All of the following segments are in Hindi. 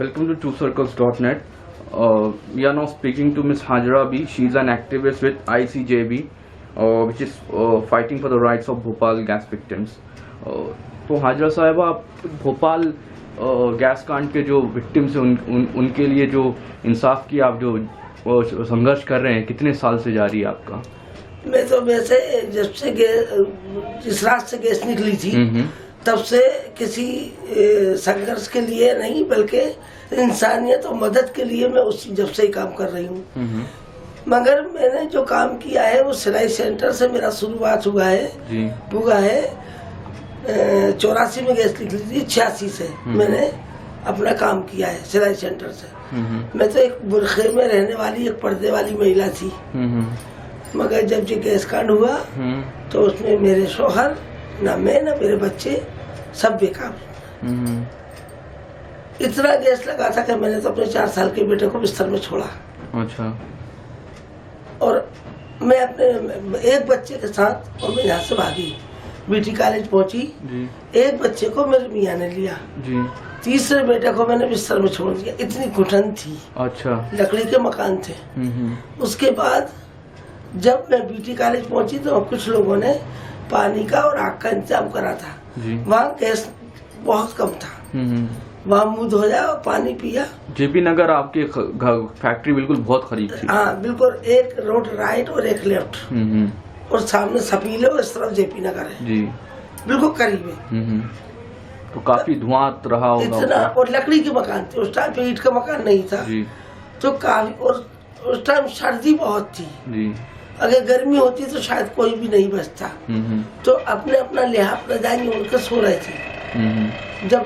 Welcome to TrueCircles.net. We are now speaking to Ms. Hajra B. She is an activist with ICJB, which is fighting for the rights of Bhopal gas victims. तो हाजरा साहिबा, आप भोपाल गैस कांड के जो विक्टिम्स हैं उनके लिए जो इंसाफ की आप जो संघर्ष कर रहे हैं, कितने साल से जारी है आपका? मैं तो वैसे जब से जिस रात से गैस निकली थी तब से किसी संघर्ष के लिए नहीं, बल्कि इंसानियत और मदद के लिए मैं जब से ही काम कर रही हूँ। मगर मैंने जो काम किया है वो सिलाई सेंटर से मेरा शुरुआत हुआ है 84 में गैस निकली थी, 86 से मैंने अपना काम किया है सिलाई सेंटर से। मैं तो एक बुरखे में रहने वाली एक पर्दे वाली महिला थी, मगर जब ये गैस कांड हुआ तो उसमें मेरे शौहर, ना मैं ना मेरे बच्चे, सब बेकार। इतना गैस लगा था कि मैंने तो अपने 4 साल के बेटे को बिस्तर में छोड़ा। अच्छा। और मैं अपने एक बच्चे के साथ और मैं यहाँ से भागी, बीटी कॉलेज पहुंची। एक बच्चे को मेरे मियाँ ने लिया, तीसरे बेटे को मैंने बिस्तर में छोड़ दिया। इतनी घुटन थी। अच्छा। लकड़ी के मकान थे। उसके बाद जब मैं बीटी कॉलेज पहुंची तो कुछ लोगों ने पानी का और आग का इंतजाम करा था। वहाँ गैस बहुत कम था, वहाँ मुँह धोया और पानी पिया। जेपी नगर आपके फैक्ट्री बिल्कुल बहुत करीब थी। हाँ बिल्कुल, एक रोड राइट और एक लेफ्ट, और सामने सपीले और इस तरफ जेपी नगर है जी, बिल्कुल करीब है। तो काफी धुआं रहा होगा इतना, और लकड़ी के मकान थे उस टाइम पे, ईंट का मकान नहीं था जी। तो काफी, और उस टाइम सर्दी बहुत थी जी। अगर गर्मी होती तो शायद कोई भी नहीं बचता। तो अपने अपना लिहाज रजाई उनके सो रहे थे। जब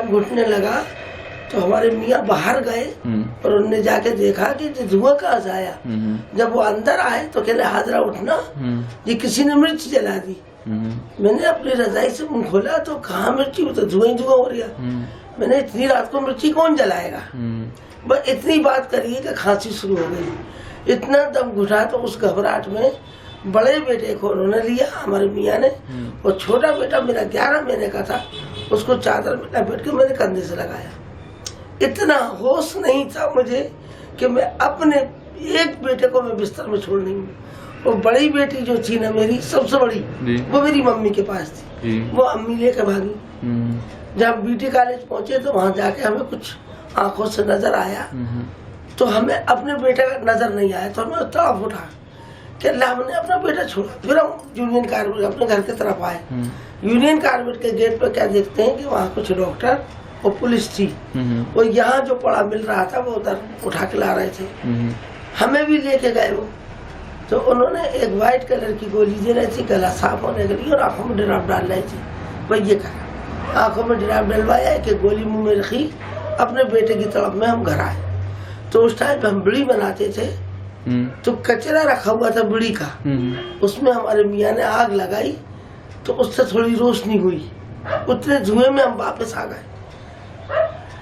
घुटने लगा तो हमारे मियाँ बाहर गए और उन्होंने जाके देखा कि धुआं कहाँ से आया। जब वो अंदर आए तो कहले हाजरा उठना, ये किसी ने मिर्च जला दी। मैंने अपनी रजाई से मुंह खोला तो कहाँ मिर्ची, वो तो धुआं ही धुआं हो रहा। मैंने इतनी रात को मिर्ची कौन जलाएगा। बस इतनी बात करी कि खांसी शुरू हो गई। इतना दम घुटा तो उस घबराहट में बड़े बेटे को उन्होंने लिया हमारे मियाँ ने, और छोटा बेटा मेरा 11 महीने का था, उसको चादर में लपेट के मैंने कंधे से लगाया। इतना होश नहीं था मुझे कि मैं अपने एक बेटे को मैं बिस्तर में छोड़ नहीं हूँ। और बड़ी बेटी जो थी ना मेरी, सबसे बड़ी, वो मेरी मम्मी के पास थी, वो अम्मी लेकर भागी। जब बीटी कॉलेज पहुंचे तो वहां जाके हमें कुछ आंखों से नजर आया, तो हमें अपने बेटे का नजर नहीं आया, तो हमें तड़प उठा कि अल्लाह, हमने अपना बेटा छोड़ा। फिर हम यूनियन कार्बेट अपने घर की तरफ आए। यूनियन कार्बेट के गेट पर क्या देखते हैं कि वहाँ कुछ डॉक्टर और पुलिस थी, और यहाँ जो पड़ा मिल रहा था वो उधर उठा के ला रहे थे। हमें भी लेके गए वो, तो उन्होंने एक व्हाइट कलर की गोली दे रही थी गला साफ होने के लिए, और आंखों में ड्राप डाल रही थी। वही ये करा, आंखों में ड्राप डलवाया, कि गोली मुंह में रखी, अपने बेटे की तरफ में हम घर आए। तो उस टाइम पे हम बीड़ी बनाते थे, तो कचरा रखा हुआ था बीड़ी का, उसमें हमारे मियाँ ने आग लगाई, तो उससे थोड़ी रोशनी हुई। उतने धुएं में हम वापस आ गए।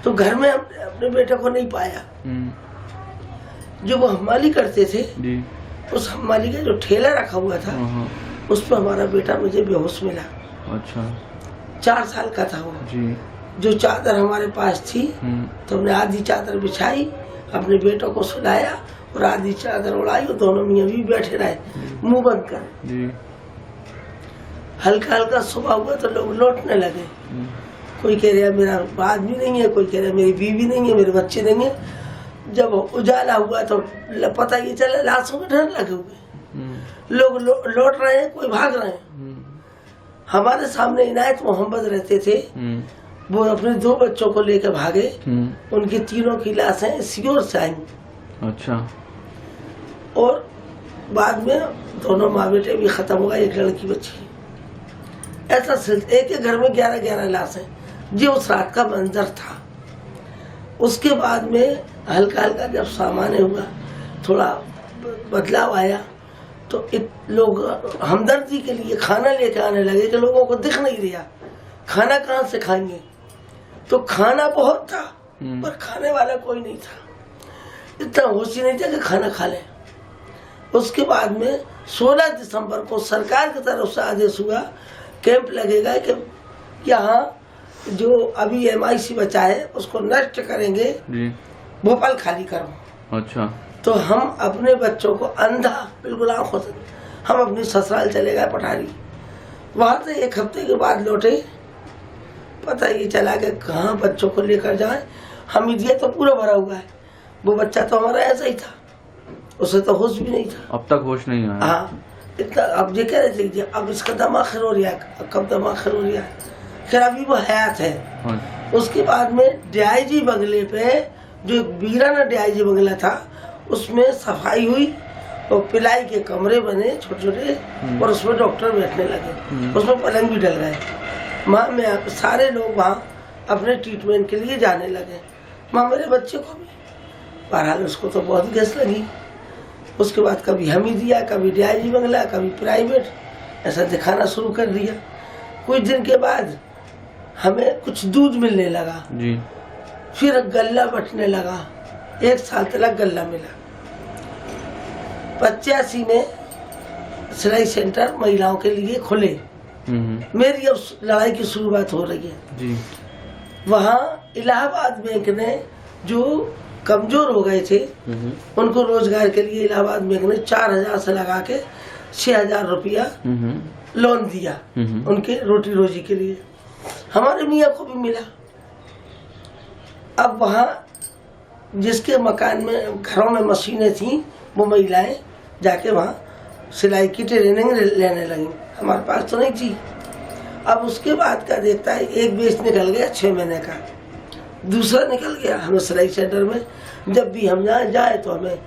तो घर में हमने अपने बेटे को नहीं पाया। जो वो हमाली करते थे, उस हमाली का जो ठेला रखा हुआ था, उस पर हमारा बेटा मुझे बेहोश मिला। अच्छा। 4 साल का था वो जी। जो चादर हमारे पास थी, तो हमने आधी चादर बिछाई, अपने बेटों को सुलाया, और आधी चादर उड़ाई, और दोनों मियाँ भी बैठे रहे मुंह बंद कर। हल्का हल्का सुबह हुआ तो लोग लौटने लगे। कोई कह रहा मेरा आदमी नहीं है, कोई कह रहा मेरी बीवी नहीं है, मेरे बच्चे नहीं है। जब उजाला हुआ तो पता ये चला लाशों के ढेर लगे हुए, लोग लौट रहे हैं, कोई भाग रहे हैं। हमारे सामने इनायत मोहम्मद रहते थे, वो अपने 2 बच्चों को लेकर भागे। उनकी तीनों की लाशें सियोर से आई। अच्छा। और बाद में दोनों माँ बेटे भी खत्म हो गए, एक लड़की बची। ऐसा एक एक घर में 11-11 लाशें, जो उस रात का मंजर था। उसके बाद में हल्का हल्का जब सामान्य हुआ, थोड़ा बदलाव आया, तो लोग हमदर्दी के लिए खाना लेकर आने लगे कि लोगों को दिख नहीं रहा, खाना कहाँ से खाएंगे। तो खाना बहुत था, पर खाने वाला कोई नहीं था। इतना होश ही नहीं था कि खाना खा लें। उसके बाद में 16 दिसंबर को सरकार की तरफ से आदेश हुआ, कैंप लगेगा कि यहाँ जो अभी MIC बचा है उसको नष्ट करेंगे जी। भोपाल खाली करो। अच्छा। तो हम अपने बच्चों को अंधा बिल्कुल आंखों से, हम अपनी ससुराल चले गए पठारी, वहां से 1 हफ्ते के बाद लौटे, पता ही चला कि कहाँ बच्चों को लेकर जाए। हमीदिया तो पूरा भरा हुआ है, वो बच्चा तो हमारा ऐसा ही था, उसे तो होश भी नहीं था। अब तक होश नहीं आया। हाँ इतना, अब ये कह रहे थे अब इसका दिमाग खराब हो रहा है, कब दिमाग खराब हो रहा है, खैर अभी वो हयात है। हाँ। उसके बाद में DIG बंगले पे, जो वीराना DIG बंगला था, उसमें सफाई हुई और पिलाई के कमरे बने छोटे छोटे, और उसमें डॉक्टर बैठने लगे, उसमें पलंग भी डल गए। वहाँ में सारे लोग वहाँ अपने ट्रीटमेंट के लिए जाने लगे। वहाँ मेरे बच्चे को भी बहरहाल उसको तो बहुत गैस लगी। उसके बाद कभी हमीदिया, कभी DIG बंगला, कभी प्राइवेट, ऐसा दिखाना शुरू कर दिया। कुछ दिन के बाद हमें कुछ दूध मिलने लगा जी। फिर गल्ला बंटने लगा, 1 साल तक गल्ला मिला। 85 में सिलाई सेंटर महिलाओं के लिए खुले। मेरी अब लड़ाई की शुरुआत हो रही है जी। वहाँ इलाहाबाद बैंक ने जो कमजोर हो गए थे उनको रोजगार के लिए इलाहाबाद बैंक ने 4000 से लगा के 6000 रुपया लोन दिया उनके रोटी रोजी के लिए। हमारे मियाँ को भी मिला। अब वहाँ जिसके मकान में घरों में मशीनें थी, वो महिलाएं जाके वहाँ सिलाई की ट्रेनिंग लेने लगी। हमारे पास तो नहीं थी। अब उसके बाद का देखता है, एक बेच निकल गया 6 महीने का, दूसरा निकल गया। हमें सिलाई सेंटर में जब भी हम जाए तो हमें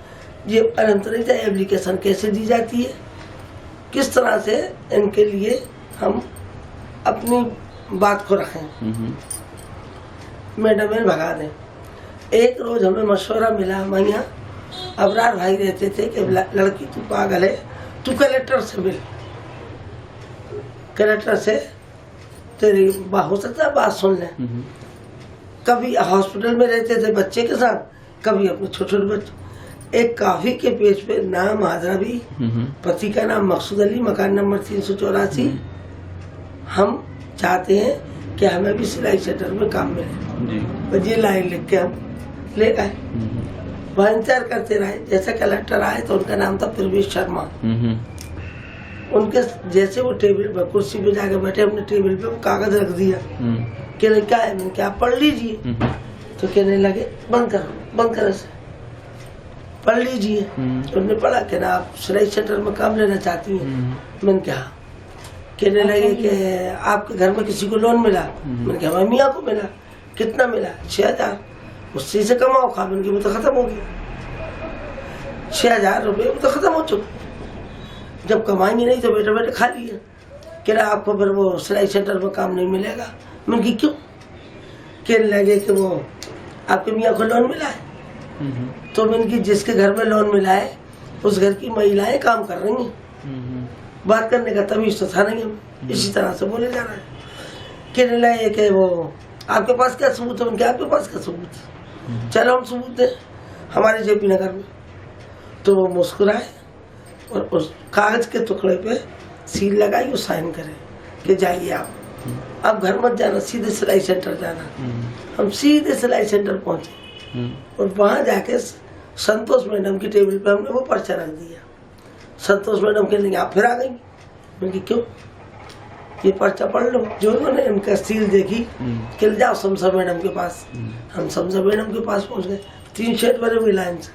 ये अनंतरित एप्लीकेशन कैसे दी जाती है, किस तरह से इनके लिए हम अपनी बात को रखें, मैडम में भगा दें। एक रोज हमें मशवरा मिला, मैया अबरार भाई रहते थे कि लड़की तू पागल है, तू कलेक्टर से मिल, कलेक्टर से तेरी हो सकता है बात सुन ले। कभी हॉस्पिटल में रहते थे बच्चे के साथ, कभी अपने छोटे छोटे बच्चे। एक काफी के पेज पे नाम हाजराबी, पति का नाम मकसूद अली, मकान नंबर 384। हम चाहते हैं कि हमें भी सिलाई सेंटर में काम मिले। ये लाइन लिख के हम ले गए। वहाँ इंतजार करते रहे। जैसे कलेक्टर आए तो उनका नाम था प्रवेश शर्मा। उनके जैसे वो टेबल पर कुर्सी पे जाके बैठे, अपने टेबल पे वो कागज रख दिया। कहने क्या है, मैंने क्या पढ़ लीजिए। तो कहने लगे बंद करो से पढ़ लीजिए। उन्होंने पढ़ा कि ना आप सिलाई सेंटर में काम लेना चाहती हैं। मैंने कहा, कहने लगे कि आपके घर में किसी को लोन मिला। मैंने कहा हमारी मियाँ को मिला। कितना मिला? 6000। उससे से कमाओ खा। मैंने वो तो खत्म हो गया। 6000 रुपये वो तो खत्म हो चुके। जब कमाएंगे नहीं तो बेटे बेटे खा लिए। कह रहा आपको फिर वो सिलाई सेंटर में काम नहीं मिलेगा। मैंने की क्यों? कहने लगे कि वो आपके मियाँ को लोन मिला है। तो मैंने की जिसके घर में लोन मिला है उस घर की महिलाएं काम कर रही हैं। बात करने का तमीज तो था नहीं। हम इसी तरह से बोले जा रहे हैं। कहने लगे कि वो आपके पास क्या सबूत है? उनके आपके पास क्या सबूत है? चलो हम सबूत दें हमारे JP नगर में। तो वो मुस्कुराए और उस कागज के टुकड़े पे सील लगाई और साइन करे कि जाइए आप घर मत जाना, सीधे सिलाई सेंटर जाना। हम सीधे सिलाई सेंटर पहुंचे और वहां जाके संतोष मैडम की टेबल पे हमने वो पर्चा रख दिया। संतोष मैडम कहने आप फिर आ गई। मैंने क्यों? ये पर्चा पढ़ लो। जो उन्होंने इनका सील देखी कि जाओ समसा मैडम के पास। हम समसा मैडम के पास पहुंच गए। 3 शेड बने हुए लाइन से।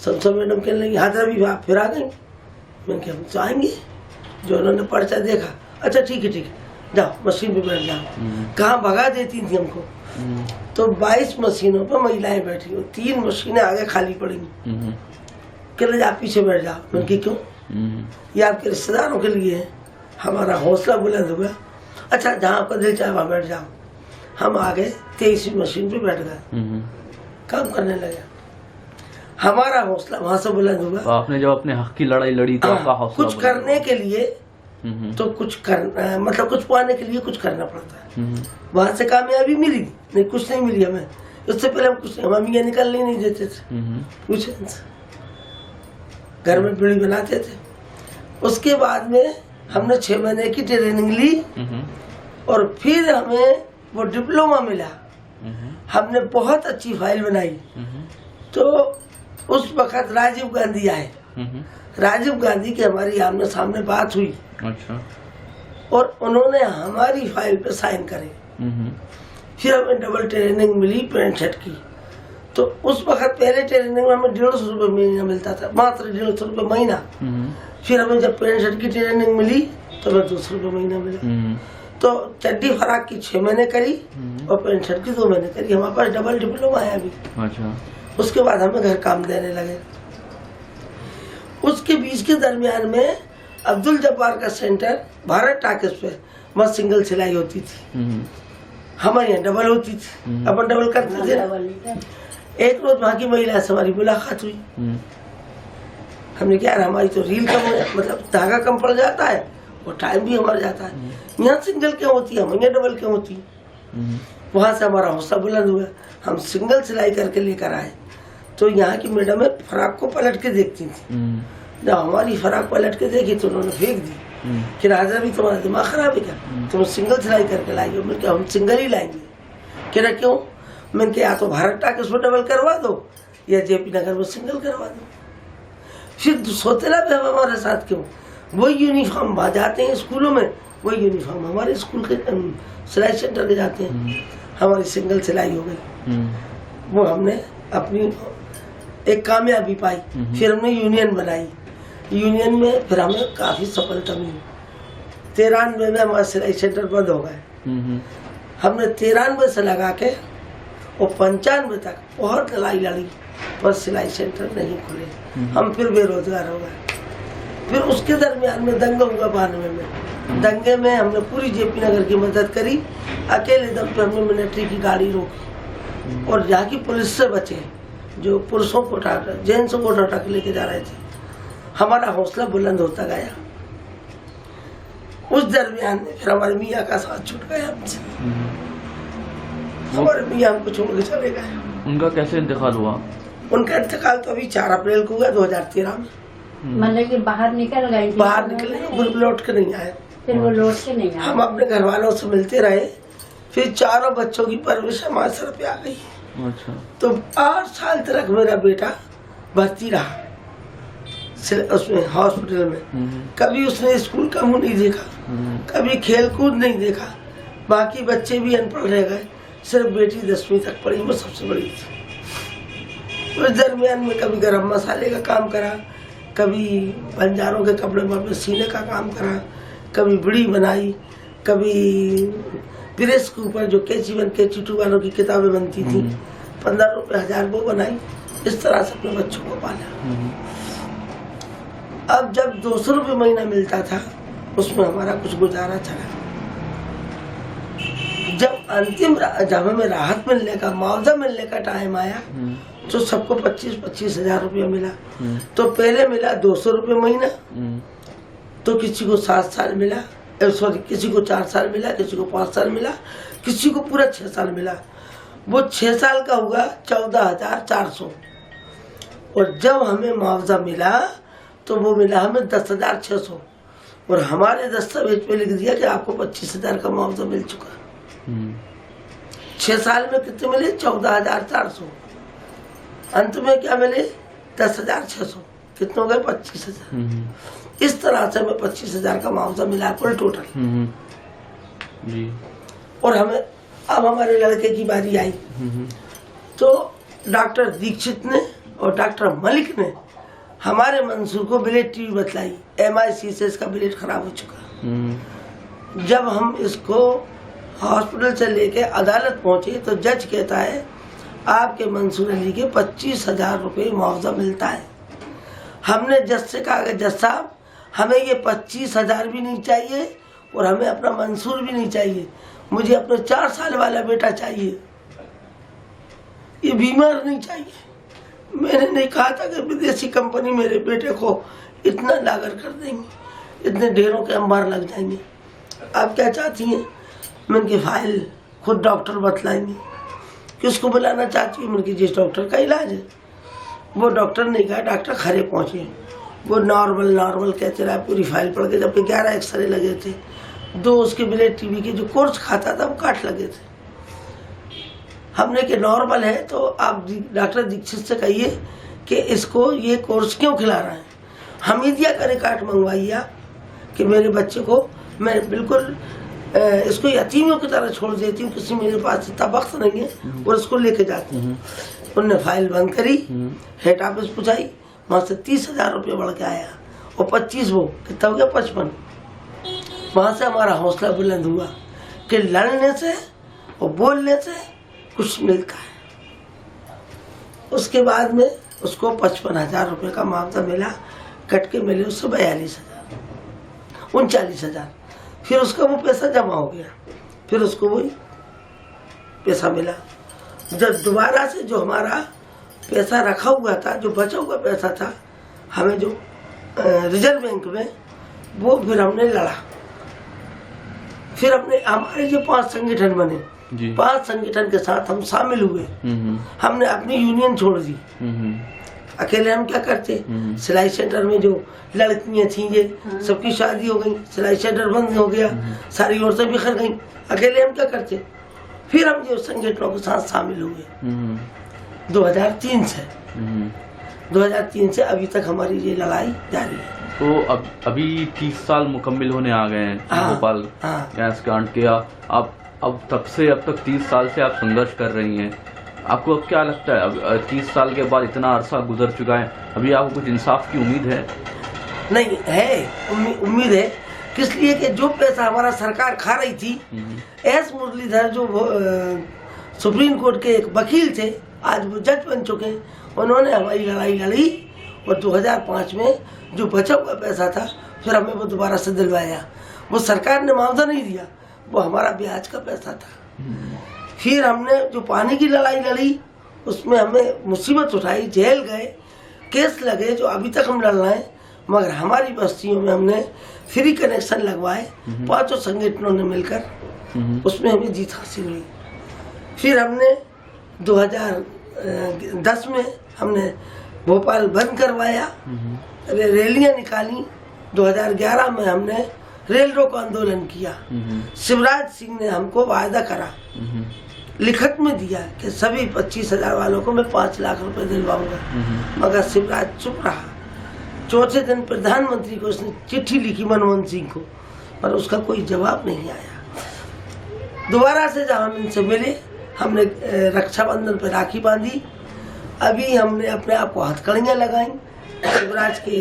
समसा मैडम कहने लगी हाजराबी आप फिर आ गई। मैंने कहा हम तो आएंगे। जो उन्होंने पर्चा देखा, अच्छा ठीक है जाओ मशीन पे बैठ जाओ। कहाँ भगा देती थी हमको। तो 22 मशीनों पर महिलाएं बैठी हो, 3 मशीनें आगे खाली पड़ी। कहले आप पीछे बैठ जाओ। मैंने क्यों? ये आपके रिश्तेदारों के लिए है। हमारा हौसला बुलंद हुआ। अच्छा जहाँ आपका दिल चाहे वहाँ बैठ जाओ। हम आगे 23वीं मशीन पे बैठ गए, काम करने लगे। हमारा हौसला वहाँ से बुलंद हुआ। तो आपने जब अपने हक की लड़ाई लड़ी तो आपका हौसला कुछ करने के लिए तो कुछ करना, मतलब कुछ पाने के लिए कुछ करना पड़ता है। वहाँ से कामयाबी मिली नहीं, कुछ नहीं मिली हमें। उससे पहले हम कुछ हम ये निकलने नहीं देते थे। कुछ घर में पीढ़ी बनाते थे। उसके बाद में हमने 6 महीने की ट्रेनिंग ली और फिर हमें वो डिप्लोमा मिला, हमने बहुत अच्छी फाइल बनाई। तो उस वक्त राजीव गांधी आए, राजीव गांधी की हमारी आमने सामने बात हुई। अच्छा। और उन्होंने हमारी फाइल पे साइन करे। फिर हमें डबल ट्रेनिंग मिली पैंट शर्ट की। तो उस वक्त पहले ट्रेनिंग में हमें 150 रुपये महीना मिलता था, मात्र 150 रुपये महीना। फिर हमें जब पैंट शर्ट की ट्रेनिंग मिली तो हमें 200 रुपये महीना मिला। तो चड्डी फराक की 6 महीने करी और पैंट शर्ट की 2 महीने करी। हमारे पास डबल डिप्लोमा है अभी। अच्छा। उसके बाद हमें घर काम देने लगे। उसके बीच के दरमियान में अब्दुल जब्बार का सेंटर भारत टाकिस पे वहाँ सिंगल सिलाई होती थी, हमारे यहाँ डबल होती थी। अपन डबल करते थे। एक रोज वहाँ की महिला से हमारी मुलाकात हुई। हमने क्या, हमारी तो रील कम मतलब धागा कम पड़ जाता है और टाइम भी हमारा जाता है। यहाँ सिंगल क्यों होती है, हम यहाँ डबल क्यों होती है? वहाँ से हमारा हौसला बुलंद हुआ, हम सिंगल सिलाई करके लेकर आए। तो यहाँ की मैडम फराक को पलट के देखती थी। जब हमारी फराक पलट के देखी तो उन्होंने फेंक दी कि राजा भी तुम्हारा दिमाग खराब है क्या, तुम सिंगल सिलाई करके लाएंगे? मैंने कहा हम सिंगल ही लाएंगे। कह रहा क्यों? मैंने कहा या तो भारत टाकिस में डबल करवा दो या जेपी नगर में सिंगल करवा दो। फिर सोतेला भी हम हमारे साथ क्यों? वही यूनिफॉर्म वहाँ जाते हैं स्कूलों में, वही यूनिफॉर्म हमारे स्कूल के सिलाई सेंटर के जाते हैं। हमारी सिंगल सिलाई हो गई। वो हमने अपनी एक कामयाबी पाई। फिर हमने यूनियन बनाई। यूनियन में फिर हमें काफी सफलता मिली। 93 में हमारा सिलाई सेंटर बंद हो गए। हमने 93 से लगा के और 95 तक बहुत लड़ाई लड़ी, पर सिलाई सेंटर नहीं खुले। हम फिर बेरोजगार हो गए। फिर उसके दरमियान में दंगा हुआ 92 में। दंगे में हमने पूरी जेपी नगर की मदद करी। अकेले दम पे हमने मिलिट्री की गाड़ी रोकी और यहाँ की पुलिस से बचे, जो पुरुषों को उठा जेंट्सों को उठा के लेके जा रहे थे। हमारा हौसला बुलंद होता गया। उस दरमियान में फिर हमारे मियाँ का साथ छूट गया हमसे। हमारे मियाँ हमको छोड़ के चले गए। उनका कैसे इंतकाल हुआ? उनका इंतकाल तो अभी 4 अप्रैल को हुआ 2013 में। मतलब कि बाहर निकल गए? बाहर निकले, फिर लौट के नहीं आए। फिर वो लौट के नहीं आए। हम अपने घर वालों से मिलते रहे। फिर 4 बच्चों की परवरिश हमारे सर पे आ गई। अच्छा। तो 8 साल तक मेरा बेटा भर्ती रहा उसमें हॉस्पिटल में। कभी उसने स्कूल का मुंह नहीं देखा, कभी खेल कूद नहीं देखा। बाकी बच्चे भी अनपढ़ रह गए, सिर्फ बेटी 10वीं तक पढ़ी, वो सबसे बड़ी थी। उस दरमियान में कभी गरम मसाले का काम करा, कभी बंजारों के कपड़े में सीने का काम करा, कभी बिड़ी बनाई, कभी प्रेस के ऊपर जो कैची 1 कैची 2 वालों की किताबें बनती थी 15 रुपए 1000 वो बनाई। इस तरह से अपने बच्चों को पाला। अब जब 200 रुपये महीना मिलता था उसमें हमारा कुछ गुजारा चला। जब हमें राहत मिलने का, मुआवजा मिलने का टाइम आया तो सबको 25-25 हजार रुपया मिला। तो पहले मिला 200 रुपये महीना, तो किसी को 7 साल मिला, सॉरी किसी को 4 साल मिला, किसी को 5 साल मिला, किसी को पूरा 6 साल मिला। वो 6 साल का हुआ 14,400। और जब हमें मुआवजा मिला तो वो मिला हमें 10,600 और हमारे दस्तावेज पे लिख दिया कि आपको 25,000 का मुआवजा मिल चुका। 6 साल में कितने मिले? 14,400। अंत में क्या मिले? 10,600। कितने हो गए? 25,000। इस तरह से हमें 25,000 का मुआवजा मिला कुल टोटल। और हमें अब हमारे लड़के की बारी आई तो डॉक्टर दीक्षित ने और डॉक्टर मलिक ने हमारे मंसूर को ब्लेड टीवी बतलाई। MIC से इसका ब्लेड खराब हो चुका। जब हम इसको हॉस्पिटल से लेके अदालत पहुंचे तो जज कहता है आपके मंसूर अली के 25,000 रुपये मुआवजा मिलता है। हमने जज से कहा कि जज साहब हमें ये 25,000 भी नहीं चाहिए और हमें अपना मंसूर भी नहीं चाहिए, मुझे अपना 4 साल वाला बेटा चाहिए, ये बीमार नहीं चाहिए। मैंने नहीं कहा था कि विदेशी कंपनी मेरे बेटे को इतना लागत कर देंगे, इतने ढेरों के अंबार लग जाएंगे। आप क्या चाहती हैं? मैंने फाइल खुद डॉक्टर बतलाएंगे। किसको बुलाना चाहती है? मैंने जिस डॉक्टर का इलाज है वो डॉक्टर नहीं कहा, डॉक्टर खरे पहुंचे। वो नॉर्मल कहते रहा, पूरी फाइल पढ़ के जबकि 11 एक्सरे लगे थे, 2 उसके ब्लेड टीवी के जो कोर्स खाता था वो काट लगे थे। हमने कि नॉर्मल है, तो आप डॉक्टर दीक्षित से कहिए कि इसको ये कोर्स क्यों खिला रहे हैं। हमीदिया का रिकॉर्ड मंगवाइए कि मेरे बच्चे को मैं बिल्कुल इसको यतीमियों की तरह छोड़ देती हूँ, किसी मेरे पास इतना वक्त नहीं है, और इसको लेके जाती हूँ। उनने फाइल बंद करी, हेड ऑफिस पहुँचाई, वहाँ से 30,000 रुपये बढ़ के आया, और 25 वो कितना हो गया 55। वहाँ से हमारा हौसला बुलंद हुआ कि लड़ने से और बोलने से कुछ मिलता है। उसके बाद में उसको 55,000 रुपये का मुआवजा मिला, कट के मिले उससे 42,000, 39,000। फिर उसका वो पैसा जमा हो गया, फिर उसको वही पैसा मिला। जब दोबारा से जो हमारा पैसा रखा हुआ था, जो बचा हुआ पैसा था, हमें जो रिजर्व बैंक में, वो फिर हमने लड़ा। फिर अपने हमारे जो 5 संगठन बने, 5 संगठन के साथ हम शामिल हुए। हमने अपनी यूनियन छोड़ दी। अकेले हम क्या करते, सिलाई सेंटर में जो लड़कियां थी, ये सबकी शादी हो गई, सिलाई सेंटर बंद हो गया, सारी औरतें बिखर गई, अकेले हम क्या करते। फिर हम जो संगठनों के साथ शामिल हुए 2003 से 2003 से अभी तक हमारी ये लड़ाई जारी है। तो अभी 30 साल मुकम्मिल होने आ गए हैं भोपाल गैस कांड के। अब तब से अब तक 30 साल से आप संघर्ष कर रही हैं। आपको अब क्या लगता है, अब 30 साल के बाद इतना अरसा गुजर चुका है, अभी आपको कुछ इंसाफ की उम्मीद है? नहीं है, उम्मीद है। किस लिए कि जो पैसा हमारा सरकार खा रही थी, एस मुरलीधर जो सुप्रीम कोर्ट के एक वकील थे, आज वो जज बन चुके, उन्होंने हमारी लड़ाई लड़ी, और 2005 में जो बचा हुआ पैसा था फिर हमें वो दोबारा से दिलवाया। वो सरकार ने मुआवजा नहीं दिया, वो हमारा ब्याज का पैसा था। फिर हमने जो पानी की लड़ाई लड़ी, उसमें हमें मुसीबत उठाई, जेल गए, केस लगे, जो अभी तक हम लड़ रहे हैं। मगर हमारी बस्तियों में हमने फ्री कनेक्शन लगवाए 5 संगठनों ने मिलकर, उसमें हमें जीत हासिल हुई। फिर हमने 2010 में हमने भोपाल बंद करवाया, रैलियां निकाली। 2011 में हमने रेल रोको आंदोलन किया। शिवराज सिंह ने हमको वायदा करा, लिखत में दिया कि सभी 25,000 वालों को मैं 5 लाख रुपए दिलवाऊंगा, मगर शिवराज चुप रहा। चौथे दिन प्रधानमंत्री को उसने चिट्ठी लिखी मनमोहन सिंह को, पर उसका कोई जवाब नहीं आया। दोबारा से जब हम इनसे मिले, हमने रक्षाबंधन पर राखी बांधी। अभी हमने अपने आप को हथकड़ियाँ लगाई शिवराज के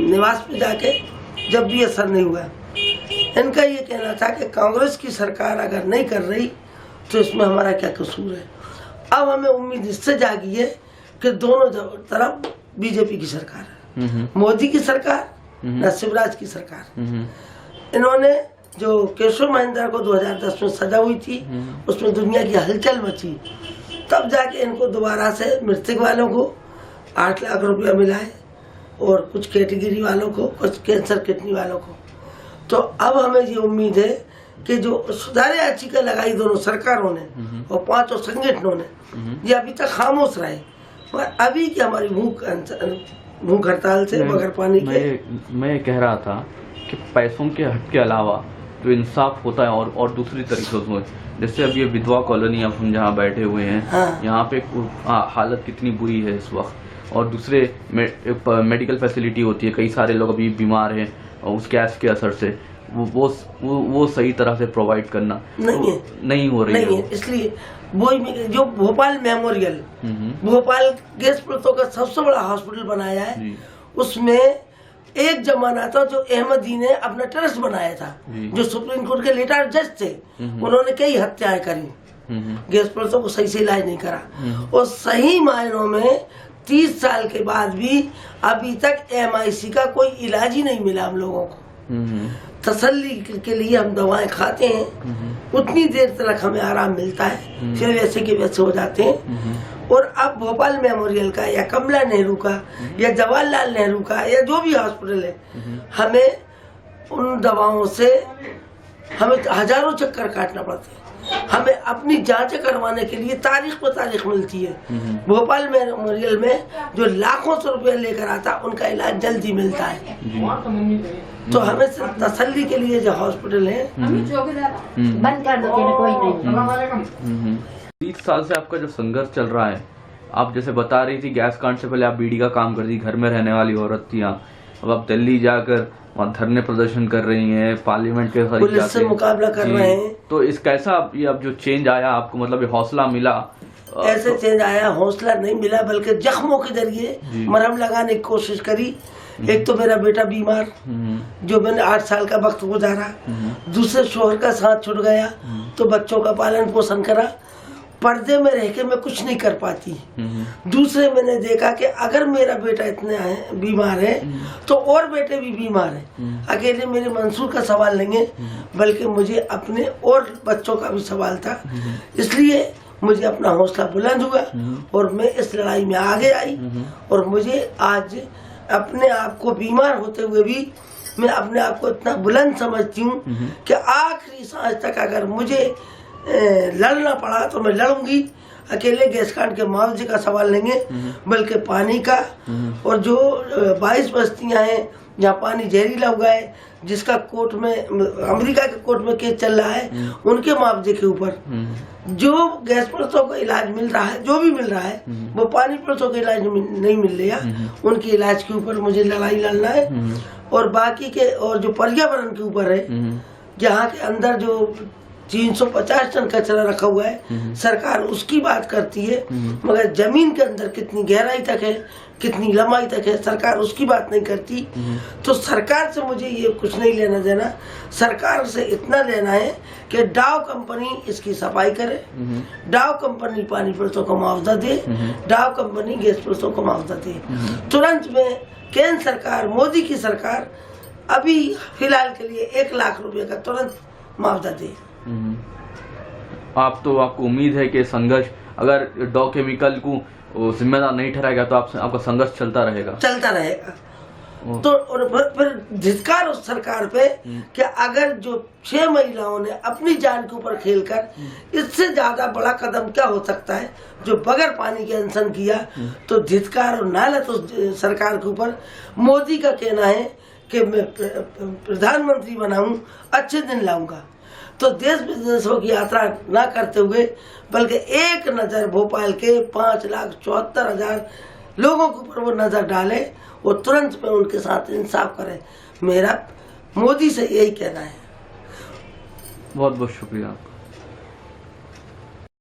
निवास पे जाके, जब भी असर नहीं हुआ। इनका ये कहना था कि कांग्रेस की सरकार अगर नहीं कर रही तो इसमें हमारा क्या कसूर है। अब हमें उम्मीद इससे जागी है कि दोनों तरफ बीजेपी की सरकार है, मोदी की सरकार न शिवराज की सरकार। इन्होंने जो केशव महिंद्रा को 2010 में सजा हुई थी, उसमें दुनिया की हलचल मची, तब जाके इनको दोबारा से मृतक वालों को 8 लाख रुपया मिला है, और कुछ कैटेगरी वालों को, कुछ कैंसर किडनी वालों को। तो अब हमें ये उम्मीद है कि जो सुधार याचिका लगाई दोनों सरकारों ने और 5 संगठनों ने, ये अभी तक खामोश रहे। पर अभी की हमारी भूख हड़ताल से बगैर पानी के, मैं कह रहा था कि पैसों के हट के अलावा जो इंसाफ होता है और दूसरी तरीकों से, जैसे अब ये विधवा कॉलोनी अब हम जहाँ बैठे हुए हैं, यहाँ पे हालत कितनी बुरी है इस वक्त, और दूसरे मेडिकल फैसिलिटी होती है, कई सारे लोग अभी बीमार हैं और उस गैस के असर से वो सही तरह से प्रोवाइड करना नहीं हो रही है। इसलिए वो जो भोपाल मेमोरियल, भोपाल गैस प्लांटों का सबसे बड़ा हॉस्पिटल बनाया है, उसमें एक जमाना था जो अहमदी ने अपना ट्रस्ट बनाया था, जो सुप्रीम कोर्ट के लेटर जज थे, उन्होंने कई हत्याएं करी, गैस प्लांटों को सही से इलाज नहीं करा, और सही मायनों में 30 साल के बाद भी अभी तक MIC का कोई इलाज ही नहीं मिला हम लोगों को। तसल्ली के लिए हम दवाएं खाते हैं, उतनी देर तक हमें आराम मिलता है, फिर वैसे के वैसे हो जाते हैं। और अब भोपाल मेमोरियल का या कमला नेहरू का या जवाहरलाल नेहरू का या जो भी हॉस्पिटल है, हमें उन दवाओं से हमें हजारों चक्कर काटना पड़ते हैं। हमें अपनी जांचें करवाने के लिए तारीख पर तारीख मिलती है। भोपाल मेमोरियल में जो लाखों से रुपया लेकर आता, उनका इलाज जल्दी मिलता है। तो हमें सिर्फ तसल्ली के लिए जो हॉस्पिटल है बंद कर दो, कोई नहीं। 30 साल से आपका जो संघर्ष चल रहा है, आप जैसे बता रही थी गैस कांड से पहले आप बीड़ी का काम करती, घर में रहने वाली औरत थी आप, अब आप दिल्ली जाकर वहाँ धरने प्रदर्शन कर रही हैं, पार्लियामेंट के पुलिस से मुकाबला कर रहे हैं। तो इस कैसा ये अब जो चेंज आया आपको, मतलब ये हौसला मिला? ऐसे चेंज आया, हौसला नहीं मिला बल्कि जख्मों के जरिए मरहम लगाने की कोशिश करी। एक तो मेरा बेटा बीमार, जो मैंने 8 साल का वक्त गुजारा, दूसरे शोहर का साथ छूट गया तो बच्चों का पालन पोषण करा, पर्दे में रह के मैं कुछ नहीं कर पाती। दूसरे मैंने देखा कि अगर मेरा बेटा इतना है बीमार है तो और बेटे भी बीमार हैं। अकेले मेरे मंसूर का सवाल नहीं है बल्कि मुझे अपने और बच्चों का भी सवाल था, इसलिए मुझे अपना हौसला बुलंद हुआ और मैं इस लड़ाई में आगे आई। और मुझे आज अपने आप को बीमार होते हुए भी मैं अपने आप को इतना बुलंद समझती हूँ कि आखिरी सांस तक अगर मुझे लड़ना पड़ा तो मैं लड़ूंगी। अकेले गैस कांड के मुआवजे का सवाल नहीं है बल्कि पानी का, और जो 22 बस्तियां हैं जहाँ पानी जहरीला हुआ है, जिसका कोर्ट में, अमेरिका के कोर्ट में केस चल रहा है, उनके मुआवजे के ऊपर जो गैस पड़ों को इलाज मिल रहा है, जो भी मिल रहा है वो पानी पड़ों का इलाज नहीं मिल रहा, उनके इलाज के ऊपर मुझे लड़ाई लड़ना है। और बाकी के, और जो पर्यावरण के ऊपर है, जहाँ के अंदर जो 350 टन कचरा रखा हुआ है, सरकार उसकी बात करती है मगर जमीन के अंदर कितनी गहराई तक है, कितनी लंबाई तक है, सरकार उसकी बात नहीं करती। तो सरकार से मुझे ये कुछ नहीं लेना देना, सरकार से इतना लेना है कि डाव कंपनी इसकी सफाई करे, डाव कंपनी पानी पड़ों को मुआवजा दे, डाव कंपनी गैस पड़ों को मुआवजा दे। तुरंत में केंद्र सरकार, मोदी की सरकार अभी फिलहाल के लिए 1 लाख रुपए का तुरंत मुआवजा दे। आपको उम्मीद है कि संघर्ष, अगर डॉ केमिकल को जिम्मेदार नहीं ठहराएगा तो आपका संघर्ष चलता रहेगा? चलता रहेगा। तो और फिर धिक्कार उस सरकार पे कि अगर जो 6 महिलाओं ने अपनी जान के ऊपर खेलकर, इससे ज्यादा बड़ा कदम क्या हो सकता है, जो बगैर पानी के अनशन किया, तो धिक्कार और नालत उस सरकार के ऊपर। मोदी का कहना है कि मैं प्रधानमंत्री बनाऊं, अच्छे दिन लाऊंगा, तो देश विदेशों की यात्रा ना करते हुए बल्कि एक नज़र भोपाल के 5,74,000 लोगों के ऊपर वो नज़र डाले, वो तुरंत में उनके साथ इंसाफ करे। मेरा मोदी से यही कहना है। बहुत बहुत शुक्रिया।